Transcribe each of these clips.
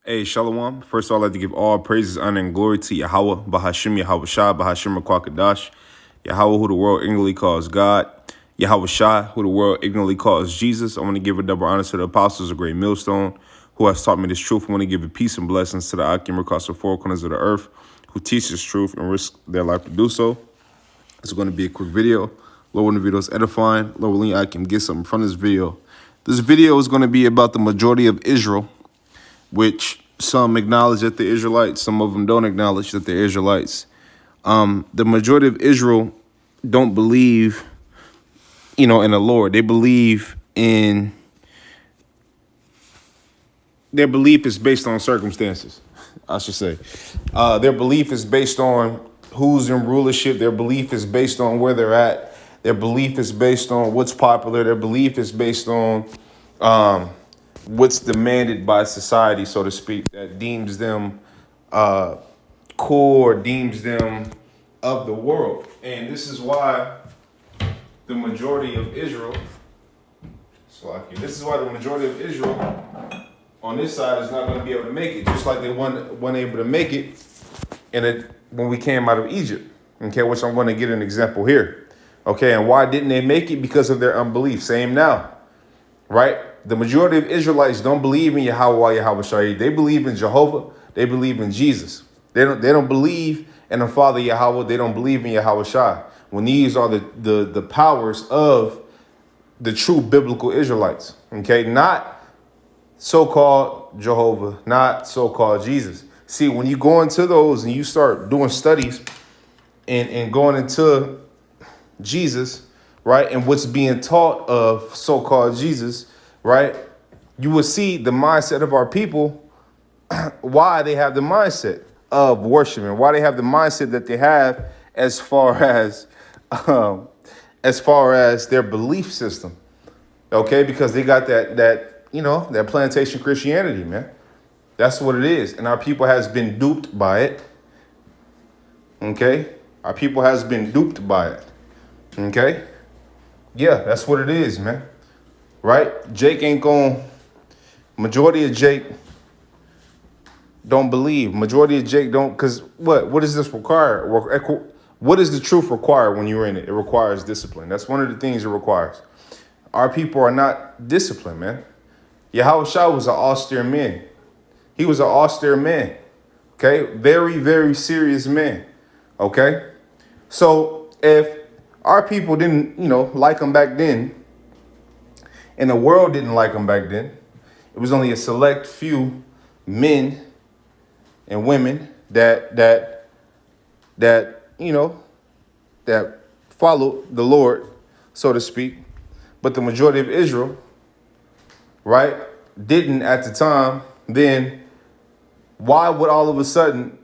Hey, Shalom. First of all, I'd like to give all praises, honor, and glory to Yahweh, Bahashim, Yahweh Shah, Bahashim, Kwakadash, Yahweh, who the world ignorantly calls God, Yahweh Shah, who the world ignorantly calls Jesus. I want to give a double honor to the apostles of Great Millstone, who has taught me this truth. I want to give a peace and blessings to the Akim across the four corners of the earth, who teach this truth and risk their life to do so. It's going to be a quick video. Lord, when the video is edifying, Lord, willing, I can get something from this video. This video is going to be about the majority of Israel, which some acknowledge that they're Israelites, some of them don't acknowledge that they're Israelites. The majority of Israel don't believe, in the Lord. They believe in, their belief is based on circumstances, I should say. Their belief is based on who's in rulership. Their belief is based on where they're at. Their belief is based on what's popular. Their belief is based on what's demanded by society, so to speak, that deems them cool or deems them of the world. And this is why the majority of Israel, on this side is not going to be able to make it, just like they weren't able to make it when we came out of Egypt, okay, which I'm going to get an example here. Okay, and why didn't they make it? Because of their unbelief. Same now, right? The majority of Israelites don't believe in Yahweh, Yahweh Shai. They believe in Jehovah. They believe in Jesus. They don't believe in the Father Yahweh. They don't believe in Yahweh Shai. When these are the powers of the true biblical Israelites, okay? Not so-called Jehovah, not so-called Jesus. See, when you go into those and you start doing studies and going into Jesus, right, and what's being taught of so-called Jesus, right, you will see the mindset of our people, why they have the mindset of worshiping, why they have the mindset that they have as far as their belief system, okay, because they got that plantation Christianity, man. That's what it is, and our people has been duped by it, okay? Our people has been duped by it, okay? Yeah, that's what it is, man. Right? Majority of Jake don't believe. Majority of Jake don't, because what does this require? What does the truth require when you're in it? It requires discipline. That's one of the things it requires. Our people are not disciplined, man. Yahweh Shah was an austere man. He was an austere man. Okay? Very, very serious man. Okay? So if our people didn't, like him back then, and the world didn't like him back then, it was only a select few men and women that followed the Lord, so to speak. But the majority of Israel, right, didn't at the time. Then why would all of a sudden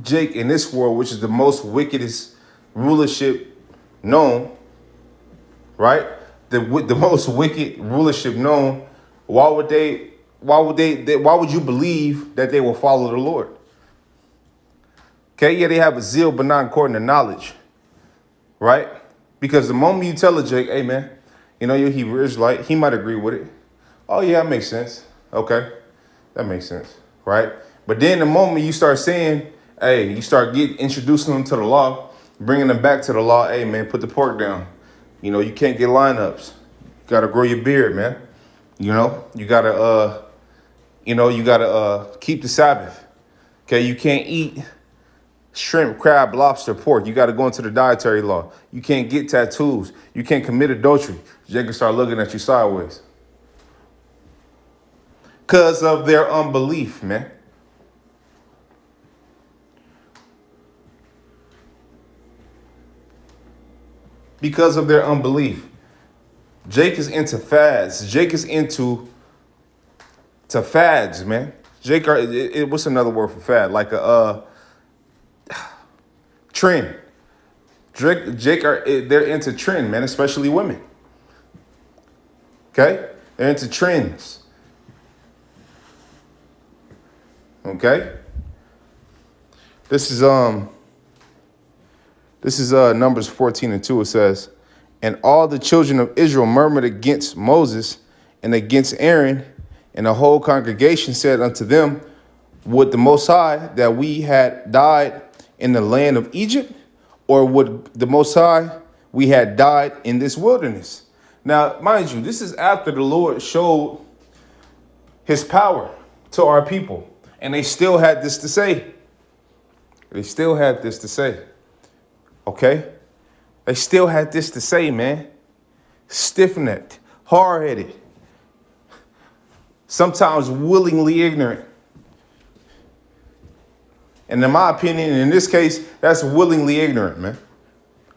Jake in this world, which is the most wickedest rulership known, right? The most wicked rulership known, why would you believe that they will follow the Lord? Okay, yeah, they have a zeal, but not according to knowledge, right? Because the moment you tell a Jake, hey man, you're Hebrew Israelite, he might agree with it. Oh yeah, that makes sense. Okay, that makes sense, right? But then the moment you start saying, hey, you start introducing them to the law, bringing them back to the law, hey man, put the pork down. You can't get lineups. You gotta grow your beard, man. You gotta keep the Sabbath. Okay, you can't eat shrimp, crab, lobster, pork. You gotta go into the dietary law. You can't get tattoos. You can't commit adultery. They can start looking at you sideways. Because of their unbelief, man. Because of their unbelief. Jake is into fads. Jake is into fads, man. What's another word for fad? Like a trend. They're into trend, man, especially women. Okay? They're into trends. Okay? This is Numbers 14:2. It says, and all the children of Israel murmured against Moses and against Aaron, and the whole congregation said unto them, would the Most High that we had died in the land of Egypt, or would the Most High we had died in this wilderness? Now, mind you, this is after the Lord showed his power to our people, and they still had this to say. They still had this to say. Okay? They still had this to say, man. Stiff-necked, hard-headed, sometimes willingly ignorant. And in my opinion, in this case, that's willingly ignorant, man.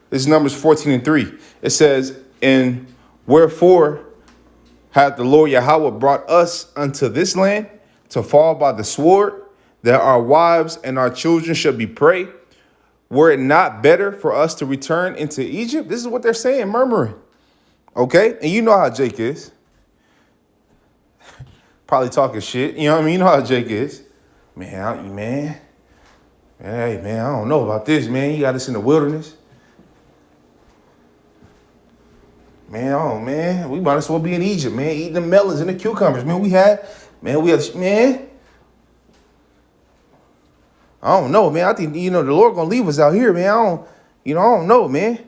This is Numbers 14:3. It says, and wherefore hath the Lord Yahweh brought us unto this land to fall by the sword, that our wives and our children should be prey? Were it not better for us to return into Egypt? This is what they're saying, murmuring. Okay? And you know how Jake is. Probably talking shit. You know what I mean? You know how Jake is. Man. Hey, man, I don't know about this, man. You got us in the wilderness. Man, we might as well be in Egypt, man, eating the melons and the cucumbers, man. Man. I don't know, man. I think, the Lord gonna leave us out here, man. I don't know, man.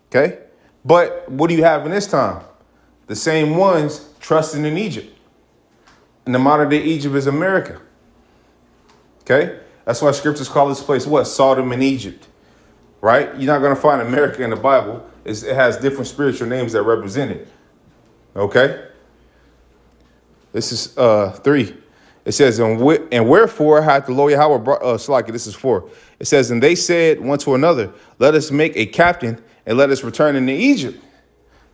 Okay? But what do you have in this time? The same ones trusting in Egypt. And the modern day Egypt is America. Okay? That's why scriptures call this place what? Sodom and Egypt. Right? You're not going to find America in the Bible. It has different spiritual names that represent it. Okay? This is 3. It says, and wherefore hath the Lord Yahweh brought this is 4. It says, and they said one to another, let us make a captain and let us return into Egypt.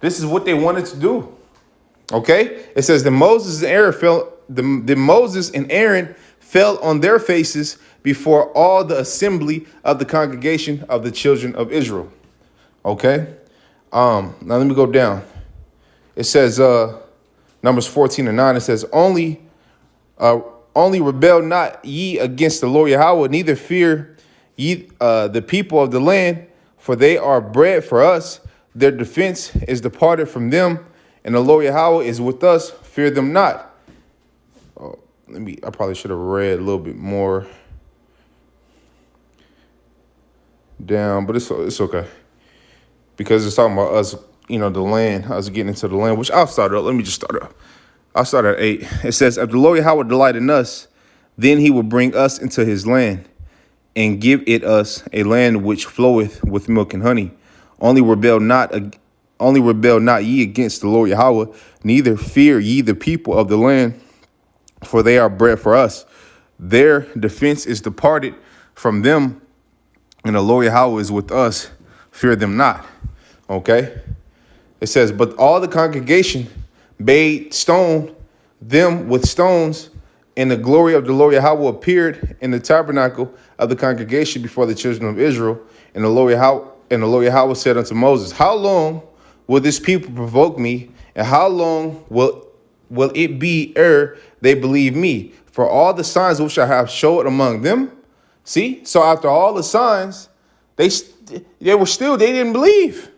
This is what they wanted to do. Okay? It says, Moses and Aaron fell on their faces before all the assembly of the congregation of the children of Israel. Okay? Now let me go down. It says, Numbers 14:9, it says, only rebel not ye against the Lord Yahweh, neither fear ye the people of the land, for they are bread for us. Their defense is departed from them, and the Lord Yahweh is with us. Fear them not. I probably should have read a little bit more down, but it's okay. Because it's talking about us, the land, us getting into the land, which I'll start up. Let me just start up. I'll start at 8. It says, if the Lord Yahweh delight in us, then he will bring us into his land and give it us a land which floweth with milk and honey. Only rebel not ye against the Lord Yahweh, neither fear ye the people of the land, for they are bread for us. Their defense is departed from them, and the Lord Yahweh is with us. Fear them not. Okay? It says, but all the congregation bade stone them with stones, and the glory of the Lord Yahweh appeared in the tabernacle of the congregation before the children of Israel. And the Lord Yahweh said unto Moses, how long will this people provoke me, and how long will it be ere they believe me? For all the signs which I have showed among them. See, so after all the signs, they didn't believe.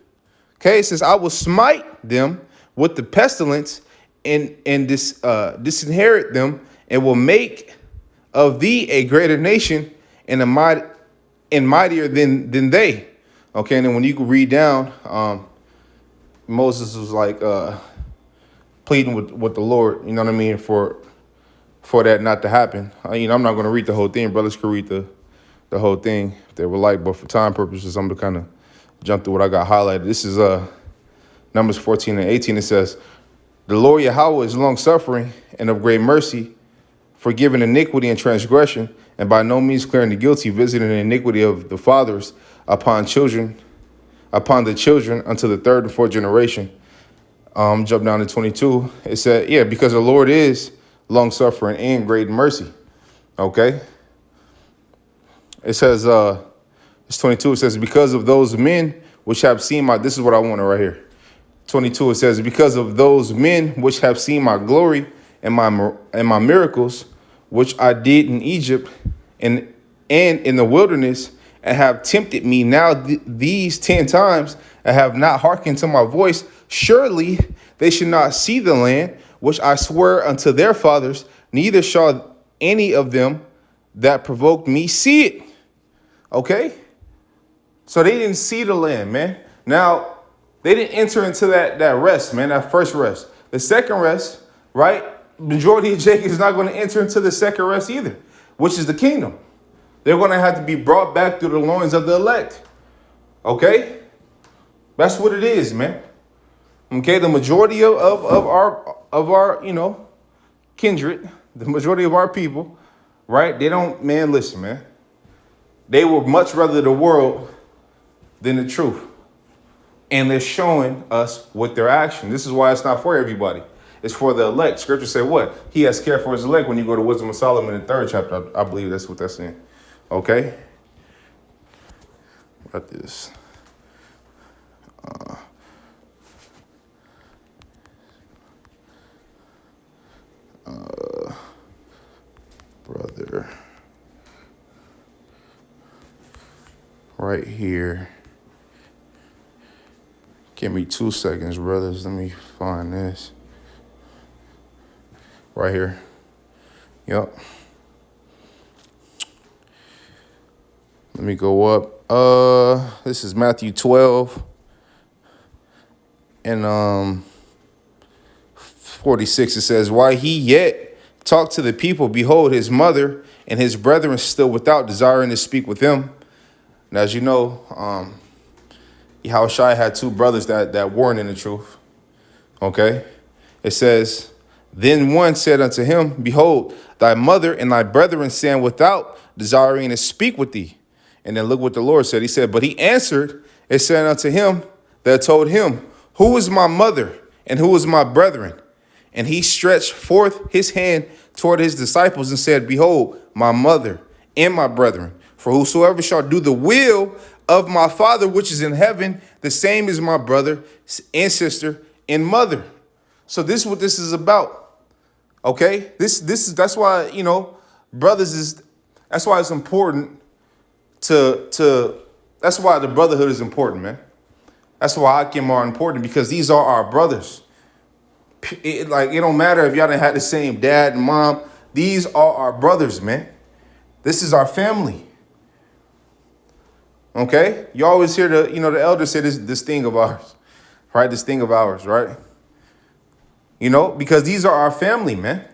Okay, it says, I will smite them with the pestilence and disinherit them, and will make of thee a greater nation and mightier than they. Okay, and then when you can read down, Moses was like pleading with the Lord, you know what I mean, for that not to happen. I'm not going to read the whole thing. Brothers could read the whole thing if they would like, but for time purposes, I'm going to kind of jump through what I got highlighted. This is Numbers 14:18. It says, the Lord Yahweh is long-suffering and of great mercy, forgiving iniquity and transgression, and by no means clearing the guilty, visiting the iniquity of the fathers upon the children unto the third and fourth generation. Jump down to 22. It said, because the Lord is long-suffering and great mercy. Okay? It says, it's 22. It says, because of those men which have seen this is what I wanted right here. 22, it says, because of those men which have seen my glory and my miracles, which I did in Egypt and in the wilderness, and have tempted me now these 10 times, and have not hearkened to my voice, surely they should not see the land which I swear unto their fathers, neither shall any of them that provoked me see it. Okay? So they didn't see the land, man. Now, they didn't enter into that rest, man, that first rest. The second rest, right? Majority of Jacob is not going to enter into the second rest either, which is the kingdom. They're going to have to be brought back through the loins of the elect. Okay? That's what it is, man. Okay, the majority of our, kindred, the majority of our people, right? They don't, man, listen, man. They would much rather the world than the truth. And they're showing us with their action. This is why it's not for everybody. It's for the elect. Scripture said what? He has care for his elect when you go to Wisdom of Solomon in the 3rd chapter. I believe that's what that's saying. Okay? Got this. Brother. Right here. Give me 2 seconds, brothers. Let me find this. Right here. Yep. Let me go up. This is Matthew 12 and 46. It says, while he yet talked to the people, behold, his mother and his brethren still without, desiring to speak with him. And as you know, Yahushua had 2 brothers that weren't in the truth. Okay? It says, then one said unto him, behold, thy mother and thy brethren stand without, desiring to speak with thee. And then look what the Lord said. He said, but he answered and said unto him that told him, who is my mother and who is my brethren? And he stretched forth his hand toward his disciples and said, behold, my mother and my brethren. For whosoever shall do the will of my Father which is in heaven, the same is my brother and sister and mother. So this is what this is about. Okay? That's why, brothers that's why it's important that's why the brotherhood is important, man. That's why Akim are important, because these are our brothers. It don't matter if y'all didn't have the same dad and mom. These are our brothers, man. This is our family. Okay? You always hear the elders say this thing of ours, right? This thing of ours, right? Because these are our family, man.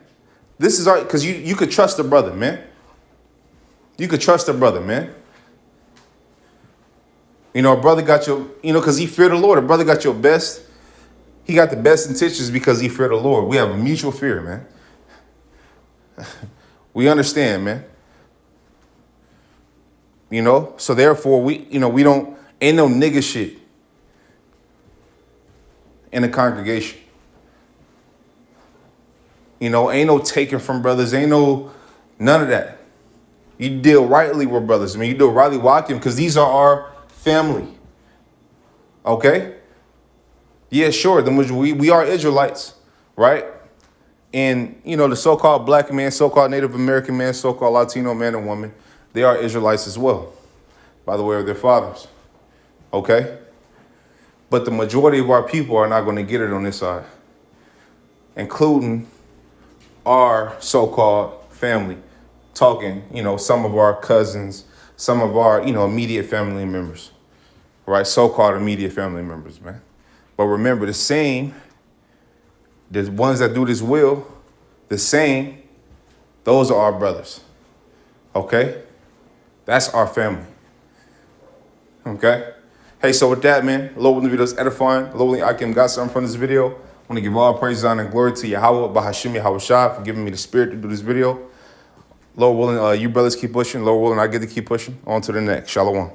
This is because you could trust a brother, man. You could trust a brother, man. A brother got your, because he feared the Lord. A brother got your best. He got the best intentions because he feared the Lord. We have a mutual fear, man. We understand, man. So therefore we don't, ain't no nigga shit in the congregation. Ain't no taking from brothers. Ain't no, none of that. You deal rightly with brothers. You deal rightly with them because these are our family. Okay? Yeah, sure. We are Israelites, right? And, the so-called black man, so-called Native American man, so-called Latino man and woman, they are Israelites as well, by the way of their fathers. Okay? But the majority of our people are not going to get it on this side, including our so-called family, talking, some of our cousins, some of our, immediate family members, right? So-called immediate family members, man. But remember, the ones that do this will, those are our brothers. Okay? That's our family. Okay? Hey, so with that, man, Lord willing, the video is edifying. Lord willing, I can got something from this video. I want to give all praise, honor, and glory to Yahweh, Bahashim Yahushua, for giving me the spirit to do this video. Lord willing, you brothers keep pushing. Lord willing, I get to keep pushing. On to the next. Shalom.